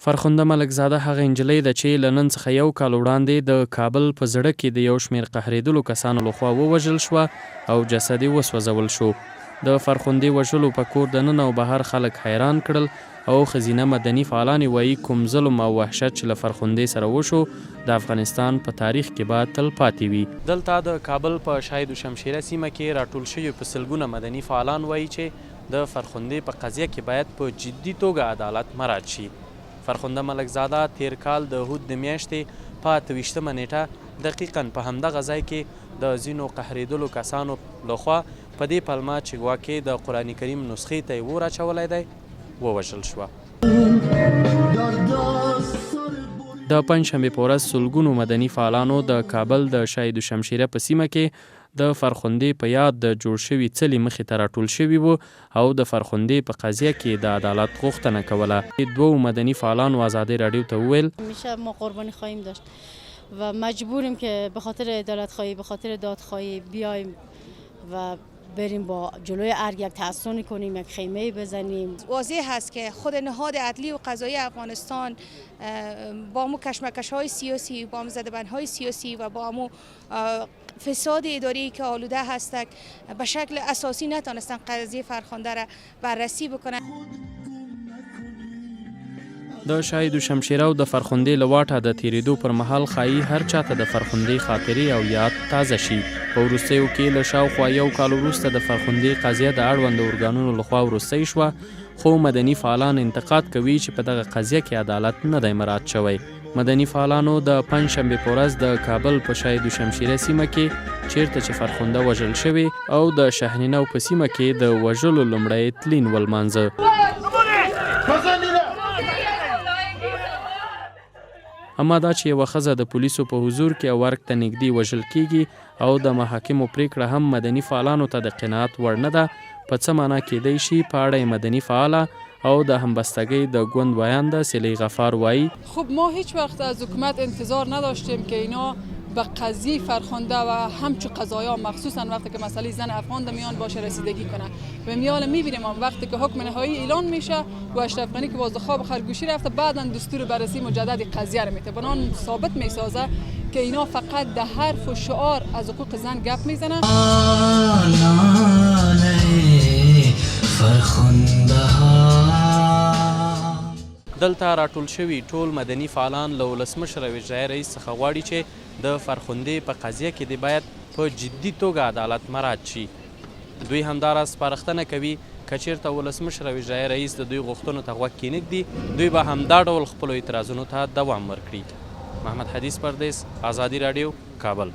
فرخنده ملکزاده هغه نجلۍ ده چې له نن څخه یو کال وړاندې د کابل په زړه کې د یو شمېر قهرېدلو کسانو لخوا ووژل شوه او جسد یې وسوځول شو. د فرخندې وژلو په کور دننه او بهر خلک حیران کړل او ښځینه مدني فعالانې وایي کوم ظلم او وحشت چې له فرخندې سره وشو د افغانستان په تاریخ کې به تل پاتې وي. دلته د کابل په شاهد شمشیره سیمه کې راټول شوي په سلګونه مدني فعالان وایي چې د فرخندې په قضیه کې باید په جدي توګه عدالت مراعات شي. فرخنده ملکزاده تیر کال د هود د میاشتې په 28مه نیټه دقیقاً په همدغه ځای کې د ځینو قهرېدلو کسانو لخوا په دې پلمه چې ګواکې د قرآن کریم نسخې ته یې اور اچولی دی ووژل شوه. د پنجشنبې په ورځ سلګونو مدني فعالانو د کابل د شاهد شمشیره په سیمه کې د فرخندې په یاد د جوړ شوي څلي مخې ته راټول شوي وو او د فرخندې په قضیه کې د عدالت غوښتنه کوله. دوو مدني فعالانو ازادۍ راډیو ته وویل همیشه ما قربانی خواهیم داشت و مجبوریم که به خاطر عدالت خواهی به خاطر دادخواهی بیایم و بریم با جلوی ارگ یک تحصن کنیم، یک خیمه بزنیم. واضح هست که خود نهاد عدلی و قضایی افغانستان با مو کشمکش‌های سیاسی، با مو زدبندهای سیاسی و با مو فساد اداری که آلوده هستند به شکل اساسی نتونستن قضیه فرخنده را بررسی بکنن. د شاهد شمشیره او د فرخندې له واټه د تیریدو پر مهال ښایي هر چاته د فرخندې خاطرې او یاد تازه شي. په وروستیو کې له شاوخوا یو کال وروسته د فرخندې قضیه د اړوندو ارګانونو لخوا وروستی شوه، خو مدني فعالان انتقاد کوي چې په دغه قضیه کې عدالت نه دی مراعات شوی. مدني فعالانو د پنجشنبې په ورځ د کابل په شاهد شمشیره سیمه کې چیرته چې فرخنده وژل شوې او د شهنینو په سیمه کې د وژلو لومړی تلین ولمانځه. اما دا چې یوه ښځه د پولیسو په حضور کې او ورک ته نږدې وژل کیږي او د محاکمو پریکړه هم مدني فعالانو ته د قناعت وړ نه ده، په څه معنا کیدی شي؟ په اړه مدنی فعاله او د همبستگی د گوند وینده سلی غفار وایی خب ما هیچ وقت از حکومت انتظار نداشتیم که اینا به قضیه فرخنده و همچو قضایا مخصوصا وقتی که مسئله زن افغان میان باشه رسیدگی کنه. به میال میبینیم وقتی که حکم نهایی اعلان میشه و اشرف غنی که باز خواب خرگوشی رفته بعدا دستور بررسی مجدد قضیه رو میده، بنان ثابت میسازه که اینا فقط ده حرف و شعار از حقوق زن گپ میزنن. دلته راټول شوي ټول مدني فعالان له ولسمشر او اجرایي رئیس څخه غواړي چې د فرخندې په قضیه کې د باید په جدي توګه عدالت مراعات شي. دوی همداراز سپارښتنه کوي که چیرته ولسمشر او اجرایي رئیس د دوی غوښتنو ته غوږ کېنږدي دوی به همدا ډول خپلو اعتراضونو ته دوام ورکړي. محمد حدیث پردیس، آزادي راډیو، کابل.